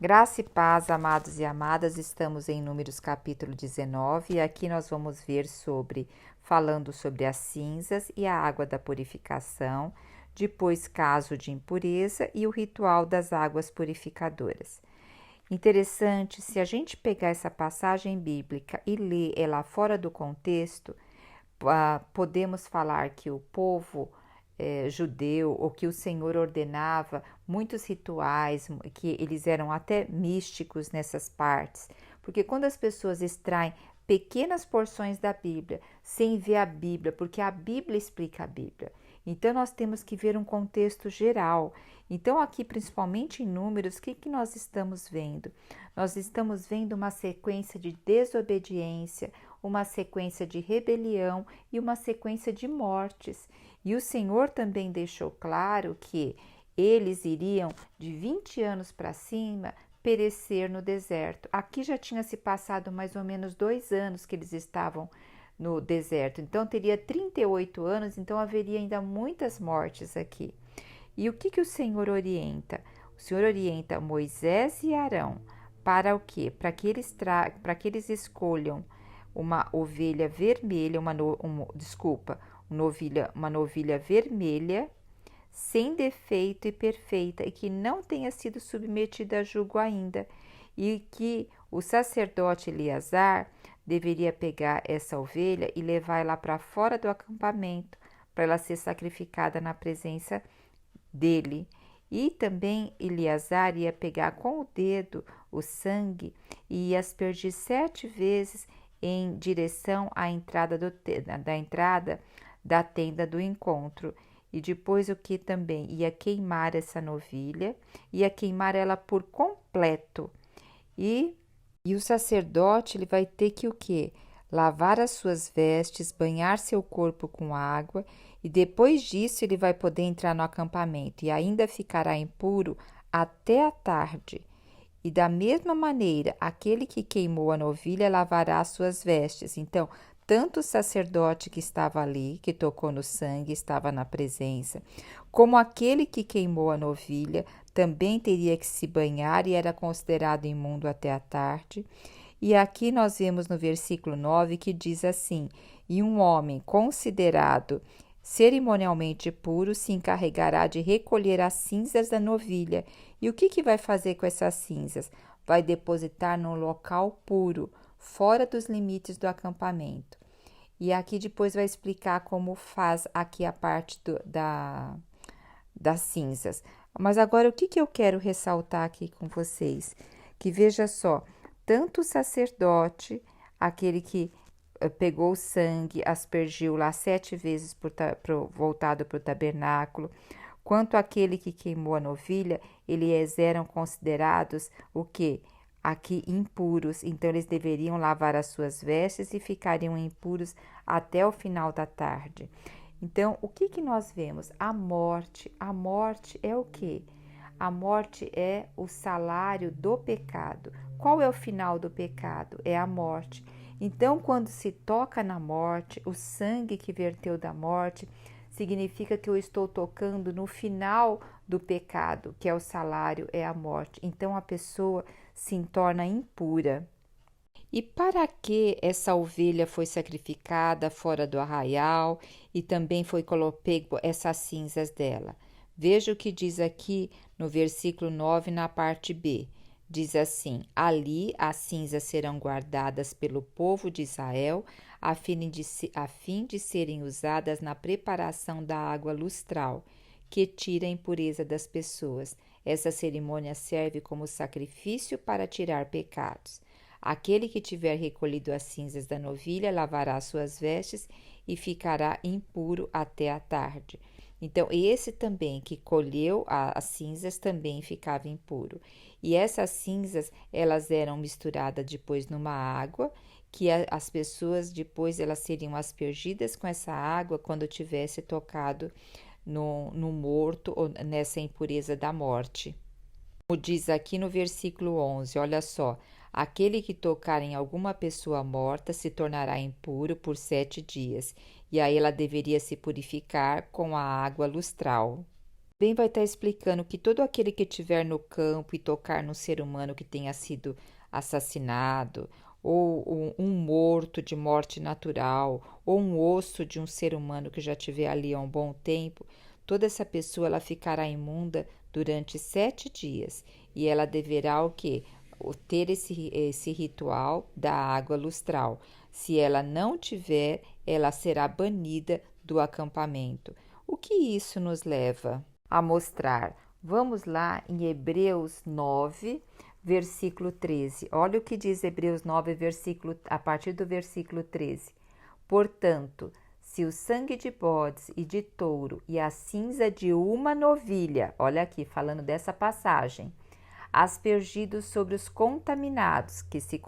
Graça e paz, amados e amadas, estamos em Números capítulo 19 e aqui nós vamos ver falando sobre as cinzas e a água da purificação, depois caso de impureza e o ritual das águas purificadoras. Interessante, se a gente pegar essa passagem bíblica e ler ela fora do contexto, podemos falar que o povo judeu, ou que o Senhor ordenava muitos rituais, que eles eram até místicos nessas partes, porque quando as pessoas extraem pequenas porções da Bíblia, sem ver a Bíblia, porque a Bíblia explica a Bíblia, então nós temos que ver um contexto geral. Então aqui, principalmente em Números, o que nós estamos vendo? Nós estamos vendo uma sequência de desobediência, uma sequência de rebelião e uma sequência de mortes. E o Senhor também deixou claro que eles iriam de 20 anos para cima perecer no deserto. Aqui já tinha se passado mais ou menos 2 anos que eles estavam no deserto, então teria 38 anos, então haveria ainda muitas mortes aqui. E o que o Senhor orienta? O Senhor orienta Moisés e Arão para o quê? Para que eles escolham uma ovelha vermelha, uma novilha vermelha, sem defeito e perfeita, e que não tenha sido submetida a julgo ainda, e que o sacerdote Eleazar deveria pegar essa ovelha e levar ela para fora do acampamento, para ela ser sacrificada na presença dele. E também Eleazar ia pegar com o dedo o sangue e ia aspergir 7 vezes em direção à entrada da tenda do encontro. E depois o que também ia queimar essa novilha, ia queimar ela por completo. E o sacerdote, ele vai ter que o quê? Lavar as suas vestes, banhar seu corpo com água, e depois disso ele vai poder entrar no acampamento e ainda ficará impuro até a tarde. E da mesma maneira, aquele que queimou a novilha lavará as suas vestes. Então, tanto o sacerdote que estava ali, que tocou no sangue, estava na presença, como aquele que queimou a novilha, também teria que se banhar e era considerado imundo até a tarde. E aqui nós vemos no versículo 9 que diz assim: e um homem considerado cerimonialmente puro se encarregará de recolher as cinzas da novilha. E o que vai fazer com essas cinzas? Vai depositar num local puro, fora dos limites do acampamento. E aqui depois vai explicar como faz aqui a parte das cinzas. Mas agora o que eu quero ressaltar aqui com vocês? Que veja só, tanto o sacerdote, aquele que pegou o sangue, aspergiu lá 7 vezes voltado para o tabernáculo, quanto aquele que queimou a novilha, eles eram considerados o quê? Aqui impuros, então eles deveriam lavar as suas vestes e ficariam impuros até o final da tarde. Então, o que nós vemos? A morte é o quê? A morte é o salário do pecado. Qual é o final do pecado? É a morte. Então, quando se toca na morte, o sangue que verteu da morte, significa que eu estou tocando no final do pecado, que é o salário, é a morte. Então, a pessoa se torna impura. E para que essa ovelha foi sacrificada fora do arraial e também foi pego essas cinzas dela? Veja o que diz aqui no versículo 9, na parte B. Diz assim: ali as cinzas serão guardadas pelo povo de Israel, a fim de serem usadas na preparação da água lustral, que tira a impureza das pessoas. Essa cerimônia serve como sacrifício para tirar pecados. Aquele que tiver recolhido as cinzas da novilha lavará suas vestes e ficará impuro até a tarde. Então, esse também que colheu as cinzas também ficava impuro. E essas cinzas, elas eram misturadas depois numa água, que as pessoas depois elas seriam aspergidas com essa água quando tivesse tocado no morto ou nessa impureza da morte. Como diz aqui no versículo 11, olha só: aquele que tocar em alguma pessoa morta se tornará impuro por 7 dias, e aí ela deveria se purificar com a água lustral. bem vai estar explicando que todo aquele que estiver no campo e tocar num ser humano que tenha sido assassinado, ou um morto de morte natural, ou um osso de um ser humano que já estiver ali há um bom tempo, toda essa pessoa ela ficará imunda durante 7 dias e ela deverá o quê? Ter esse ritual da água lustral. Se ela não tiver, ela será banida do acampamento. O que isso nos leva a mostrar? Vamos lá em Hebreus 9, versículo 13. Olha o que diz Hebreus 9, a partir do versículo 13. Portanto, se o sangue de bodes e de touro e a cinza de uma novilha, olha aqui falando dessa passagem, aspergidos sobre os contaminados que se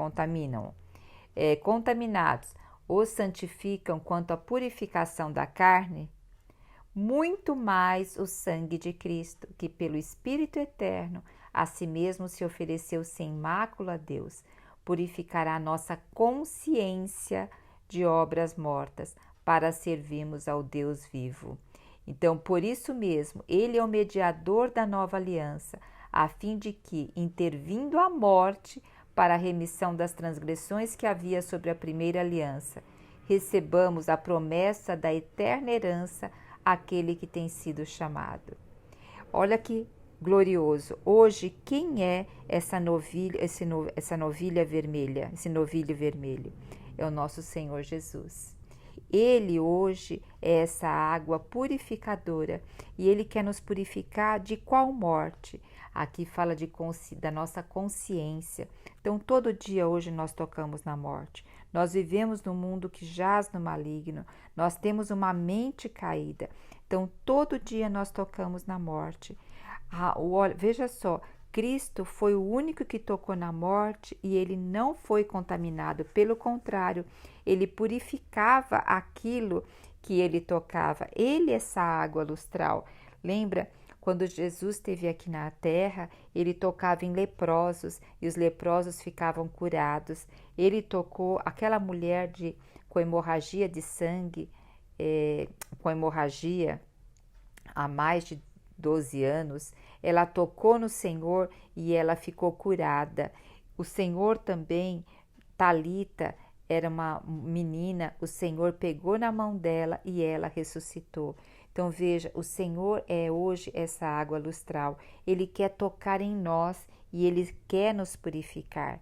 contaminados, os santificam quanto à purificação da carne, muito mais o sangue de Cristo, que pelo Espírito Eterno a si mesmo se ofereceu sem mácula a Deus, purificará nossa consciência de obras mortas, para servirmos ao Deus vivo. Então, por isso mesmo, ele é o mediador da nova aliança, a fim de que, intervindo a morte para a remissão das transgressões que havia sobre a primeira aliança, recebamos a promessa da eterna herança àquele que tem sido chamado. Olha que glorioso. Hoje, quem é essa novilha, essa novilha vermelha, esse novilho vermelho? É o nosso Senhor Jesus. Ele hoje é essa água purificadora e Ele quer nos purificar de qual morte? Aqui fala da nossa consciência. Então, todo dia hoje nós tocamos na morte. Nós vivemos num mundo que jaz no maligno. Nós temos uma mente caída. Então, todo dia nós tocamos na morte. Veja só, Cristo foi o único que tocou na morte e ele não foi contaminado. Pelo contrário, ele purificava aquilo que ele tocava. Ele é essa água lustral. Lembra? Quando Jesus esteve aqui na terra, ele tocava em leprosos e os leprosos ficavam curados. Ele tocou aquela mulher com hemorragia de sangue, com hemorragia há mais de 12 anos, ela tocou no Senhor e ela ficou curada. O Senhor também, Talita, era uma menina, o Senhor pegou na mão dela e ela ressuscitou. Então veja, o Senhor é hoje essa água lustral. Ele quer tocar em nós e Ele quer nos purificar.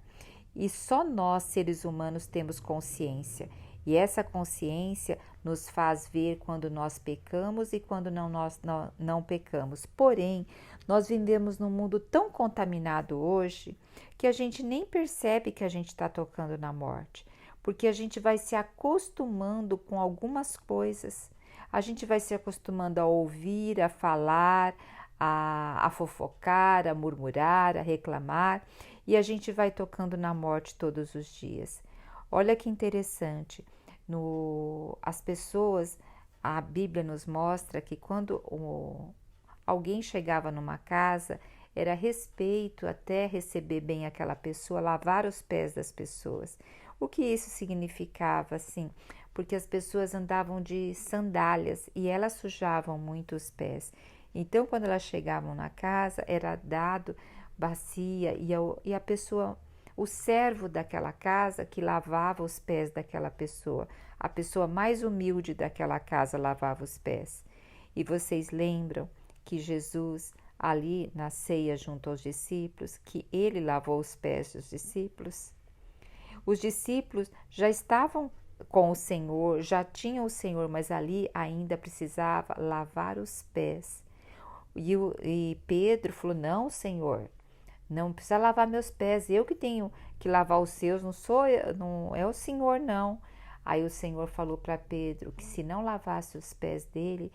E só nós, seres humanos, temos consciência. E essa consciência nos faz ver quando nós pecamos e quando nós não pecamos. Porém, nós vivemos num mundo tão contaminado hoje que a gente nem percebe que a gente está tocando na morte. Porque a gente vai se acostumando com algumas coisas. A gente vai se acostumando a ouvir, a falar, a fofocar, a murmurar, a reclamar. E a gente vai tocando na morte todos os dias. Olha que interessante, as pessoas, a Bíblia nos mostra que quando alguém chegava numa casa, era respeito até receber bem aquela pessoa, lavar os pés das pessoas. O que isso significava, assim? Porque as pessoas andavam de sandálias e elas sujavam muito os pés. Então, quando elas chegavam na casa, era dado bacia e a pessoa, o servo daquela casa que lavava os pés daquela pessoa, a pessoa mais humilde daquela casa lavava os pés. E vocês lembram que Jesus, ali na ceia junto aos discípulos, que ele lavou os pés dos discípulos? Os discípulos já estavam com o Senhor, já tinham o Senhor, mas ali ainda precisava lavar os pés. E Pedro falou: não, Senhor, não precisa lavar meus pés, eu que tenho que lavar os seus, não é o Senhor, não. Aí o Senhor falou para Pedro que se não lavasse os pés dele,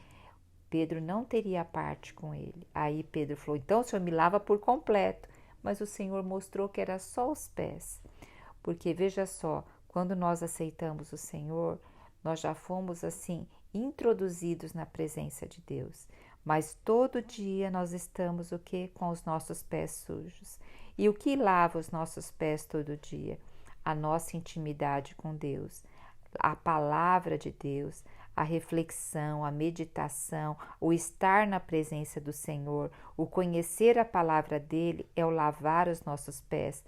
Pedro não teria parte com ele. Aí Pedro falou: então o Senhor me lava por completo. Mas o Senhor mostrou que era só os pés. Porque veja só, quando nós aceitamos o Senhor, nós já fomos assim introduzidos na presença de Deus. Mas todo dia nós estamos o quê? Com os nossos pés sujos. E o que lava os nossos pés todo dia? A nossa intimidade com Deus, a palavra de Deus, a reflexão, a meditação, o estar na presença do Senhor, o conhecer a palavra dele é o lavar os nossos pés.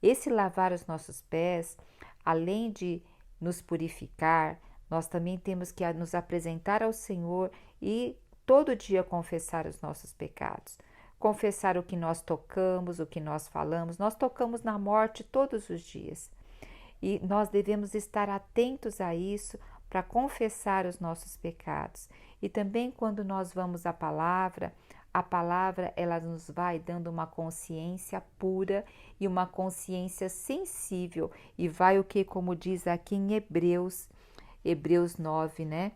Esse lavar os nossos pés, além de nos purificar, nós também temos que nos apresentar ao Senhor e todo dia confessar os nossos pecados. Confessar o que nós tocamos, o que nós falamos. Nós tocamos na morte todos os dias. E nós devemos estar atentos a isso para confessar os nossos pecados. E também quando nós vamos à palavra, a palavra ela nos vai dando uma consciência pura e uma consciência sensível. E vai o que, como diz aqui em Hebreus 9, né?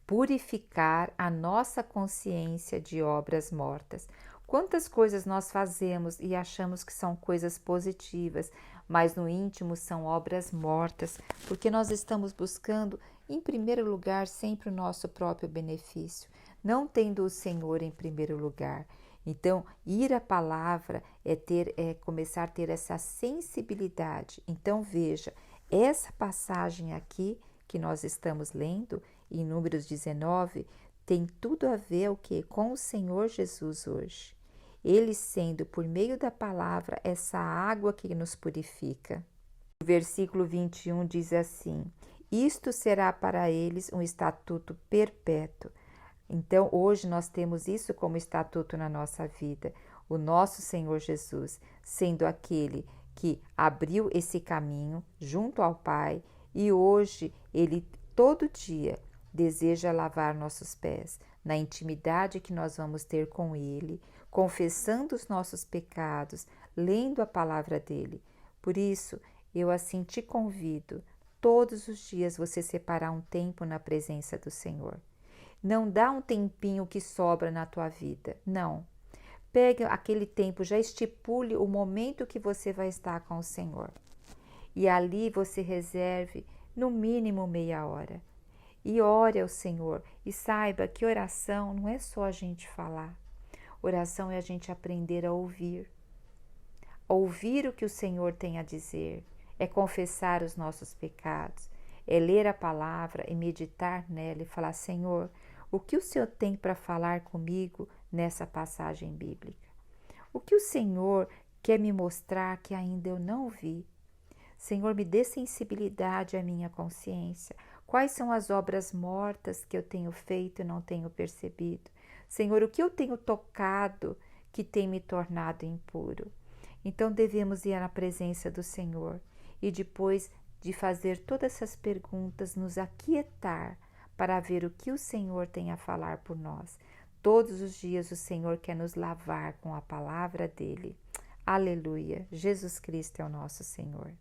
Purificar a nossa consciência de obras mortas. Quantas coisas nós fazemos e achamos que são coisas positivas, mas no íntimo são obras mortas, porque nós estamos buscando, em primeiro lugar, sempre o nosso próprio benefício, não tendo o Senhor em primeiro lugar. Então, ir à palavra é começar a ter essa sensibilidade. Então, veja, essa passagem aqui que nós estamos lendo, em Números 19, tem tudo a ver o quê? Com o Senhor Jesus hoje. Ele sendo, por meio da palavra, essa água que nos purifica. O versículo 21 diz assim: isto será para eles um estatuto perpétuo. Então, hoje nós temos isso como estatuto na nossa vida. O nosso Senhor Jesus, sendo aquele que abriu esse caminho junto ao Pai, e hoje Ele todo dia deseja lavar nossos pés, na intimidade que nós vamos ter com Ele, confessando os nossos pecados, lendo a palavra dele. Por isso, eu assim te convido, todos os dias você separar um tempo na presença do Senhor. Não dá um tempinho que sobra na tua vida, não. Pegue aquele tempo, já estipule o momento que você vai estar com o Senhor. E ali você reserve no mínimo meia hora. E ore ao Senhor. E saiba que oração não é só a gente falar. Oração é a gente aprender a ouvir. Ouvir o que o Senhor tem a dizer. É confessar os nossos pecados. É ler a palavra e meditar nela e falar: Senhor, o que o Senhor tem para falar comigo nessa passagem bíblica? O que o Senhor quer me mostrar que ainda eu não vi? Senhor, me dê sensibilidade à minha consciência. Quais são as obras mortas que eu tenho feito e não tenho percebido? Senhor, o que eu tenho tocado que tem me tornado impuro? Então devemos ir à presença do Senhor e depois de fazer todas essas perguntas, nos aquietar para ver o que o Senhor tem a falar por nós. Todos os dias o Senhor quer nos lavar com a palavra dele. Aleluia! Jesus Cristo é o nosso Senhor.